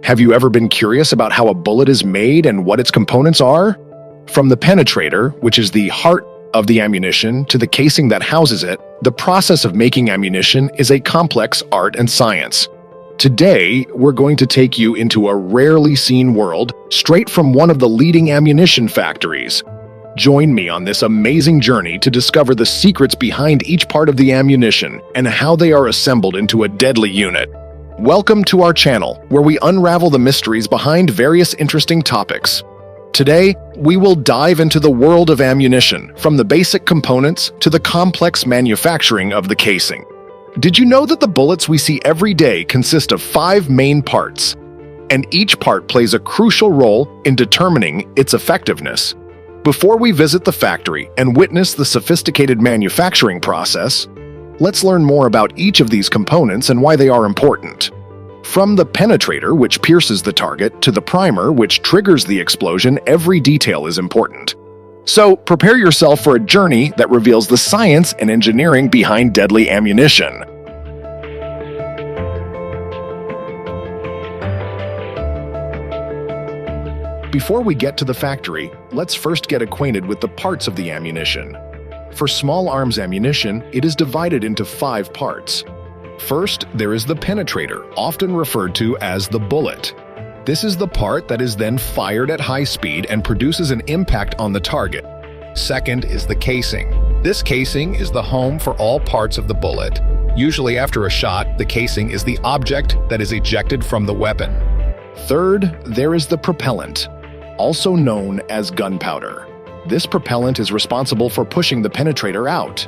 Have you ever been curious about how a bullet is made and what its components are? From the penetrator, which is the heart of the ammunition, to the casing that houses it, the process of making ammunition is a complex art and science. Today, we're going to take you into a rarely seen world straight from one of the leading ammunition factories. Join me on this amazing journey to discover the secrets behind each part of the ammunition and how they are assembled into a deadly unit. Welcome to our channel, where we unravel the mysteries behind various interesting topics. Today, we will dive into the world of ammunition, from the basic components to the complex manufacturing of the casing. Did you know that the bullets we see every day consist of 5 main parts, and each part plays a crucial role in determining its effectiveness? Before we visit the factory and witness the sophisticated manufacturing process, let's learn more about each of these components and why they are important. From the penetrator, which pierces the target, to the primer, which triggers the explosion, every detail is important. So, prepare yourself for a journey that reveals the science and engineering behind deadly ammunition. Before we get to the factory, let's first get acquainted with the parts of the ammunition. For small arms ammunition, it is divided into 5 parts. First, there is the penetrator, often referred to as the bullet. This is the part that is then fired at high speed and produces an impact on the target. Second is the casing. This casing is the home for all parts of the bullet. Usually after a shot, the casing is the object that is ejected from the weapon. Third, there is the propellant, also known as gunpowder. This propellant is responsible for pushing the penetrator out.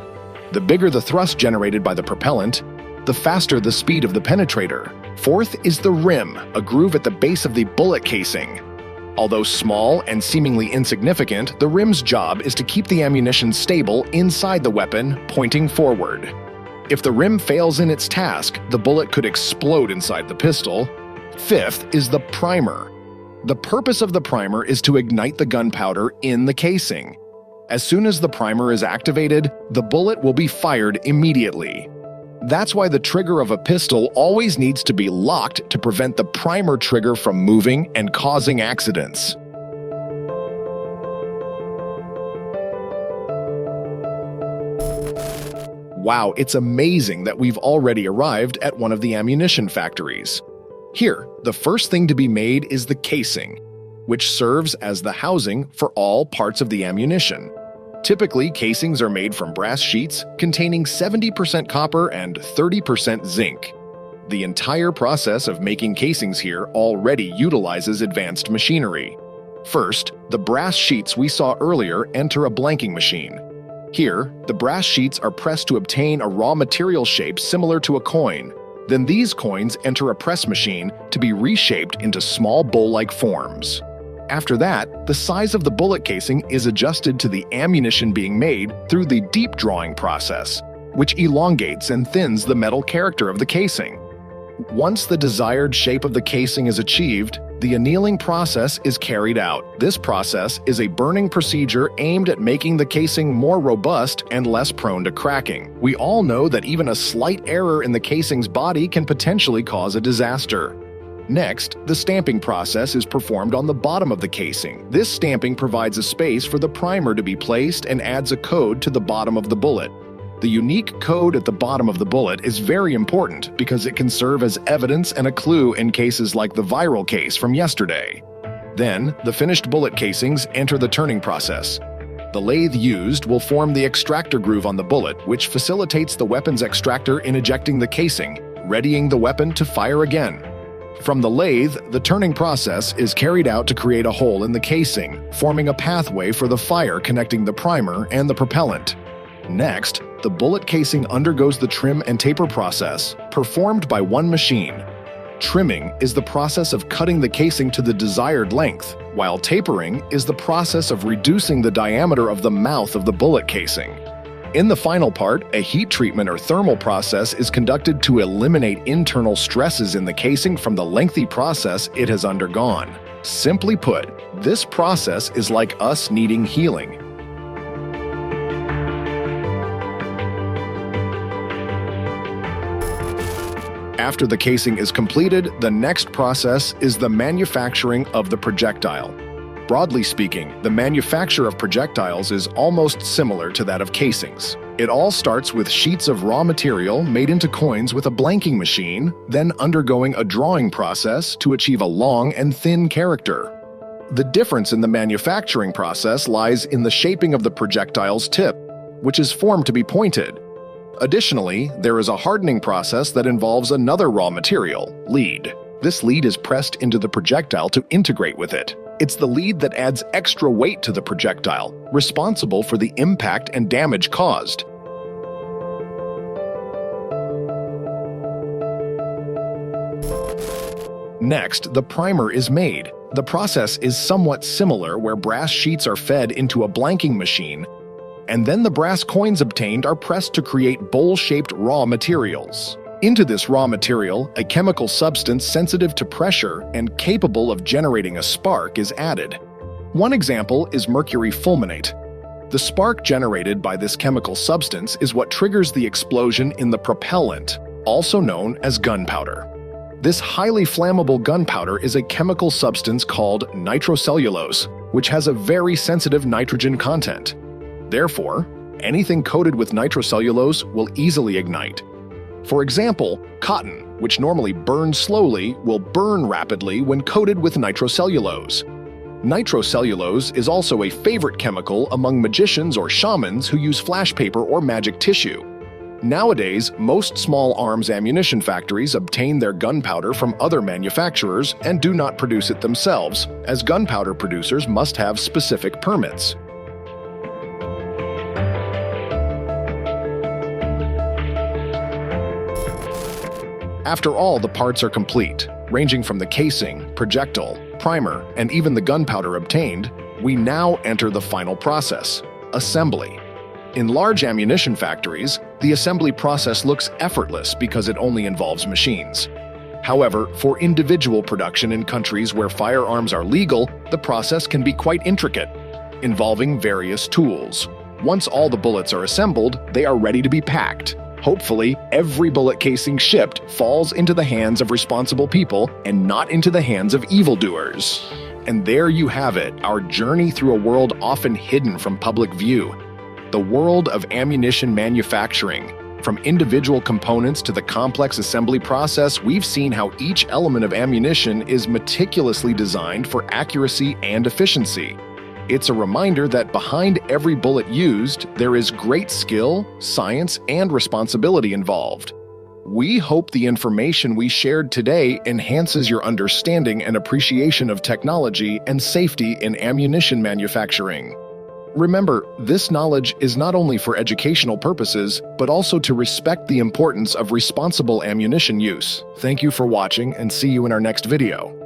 The bigger the thrust generated by the propellant, the faster the speed of the penetrator. Fourth is the rim, a groove at the base of the bullet casing. Although small and seemingly insignificant, the rim's job is to keep the ammunition stable inside the weapon, pointing forward. If the rim fails in its task, the bullet could explode inside the pistol. Fifth is the primer. The purpose of the primer is to ignite the gunpowder in the casing. As soon as the primer is activated, the bullet will be fired immediately. That's why the trigger of a pistol always needs to be locked to prevent the primer trigger from moving and causing accidents. Wow, it's amazing that we've already arrived at one of the ammunition factories. Here, the first thing to be made is the casing, which serves as the housing for all parts of the ammunition. Typically, casings are made from brass sheets containing 70% copper and 30% zinc. The entire process of making casings here already utilizes advanced machinery. First, the brass sheets we saw earlier enter a blanking machine. Here, the brass sheets are pressed to obtain a raw material shape similar to a coin. Then these coins enter a press machine to be reshaped into small bowl-like forms. After that, the size of the bullet casing is adjusted to the ammunition being made through the deep drawing process, which elongates and thins the metal character of the casing. Once the desired shape of the casing is achieved, the annealing process is carried out. This process is a burning procedure aimed at making the casing more robust and less prone to cracking. We all know that even a slight error in the casing's body can potentially cause a disaster. Next, the stamping process is performed on the bottom of the casing. This stamping provides a space for the primer to be placed and adds a code to the bottom of the bullet. The unique code at the bottom of the bullet is very important because it can serve as evidence and a clue in cases like the viral case from yesterday. Then, the finished bullet casings enter the turning process. The lathe used will form the extractor groove on the bullet, which facilitates the weapon's extractor in ejecting the casing, readying the weapon to fire again. From the lathe, the turning process is carried out to create a hole in the casing, forming a pathway for the fire connecting the primer and the propellant. Next, the bullet casing undergoes the trim and taper process, performed by one machine. Trimming is the process of cutting the casing to the desired length, while tapering is the process of reducing the diameter of the mouth of the bullet casing. In the final part, a heat treatment or thermal process is conducted to eliminate internal stresses in the casing from the lengthy process it has undergone. Simply put, this process is like us needing healing. After the casing is completed, the next process is the manufacturing of the projectile. Broadly speaking, the manufacture of projectiles is almost similar to that of casings. It all starts with sheets of raw material made into coins with a blanking machine, then undergoing a drawing process to achieve a long and thin character. The difference in the manufacturing process lies in the shaping of the projectile's tip, which is formed to be pointed. Additionally, there is a hardening process that involves another raw material, lead. This lead is pressed into the projectile to integrate with it. It's the lead that adds extra weight to the projectile, responsible for the impact and damage caused. Next, the primer is made. The process is somewhat similar, where brass sheets are fed into a blanking machine, and then the brass coins obtained are pressed to create bowl-shaped raw materials. Into this raw material, a chemical substance sensitive to pressure and capable of generating a spark is added. One example is mercury fulminate. The spark generated by this chemical substance is what triggers the explosion in the propellant, also known as gunpowder. This highly flammable gunpowder is a chemical substance called nitrocellulose, which has a very sensitive nitrogen content. Therefore, anything coated with nitrocellulose will easily ignite. For example, cotton, which normally burns slowly, will burn rapidly when coated with nitrocellulose. Nitrocellulose is also a favorite chemical among magicians or shamans who use flash paper or magic tissue. Nowadays, most small arms ammunition factories obtain their gunpowder from other manufacturers and do not produce it themselves, as gunpowder producers must have specific permits. After all the parts are complete, ranging from the casing, projectile, primer, and even the gunpowder obtained, we now enter the final process, assembly. In large ammunition factories, the assembly process looks effortless because it only involves machines. However, for individual production in countries where firearms are legal, the process can be quite intricate, involving various tools. Once all the bullets are assembled, they are ready to be packed. Hopefully, every bullet casing shipped falls into the hands of responsible people and not into the hands of evildoers. And there you have it, our journey through a world often hidden from public view. The world of ammunition manufacturing. From individual components to the complex assembly process, we've seen how each element of ammunition is meticulously designed for accuracy and efficiency. It's a reminder that behind every bullet used, there is great skill, science, and responsibility involved. We hope the information we shared today enhances your understanding and appreciation of technology and safety in ammunition manufacturing. Remember, this knowledge is not only for educational purposes, but also to respect the importance of responsible ammunition use. Thank you for watching, and see you in our next video.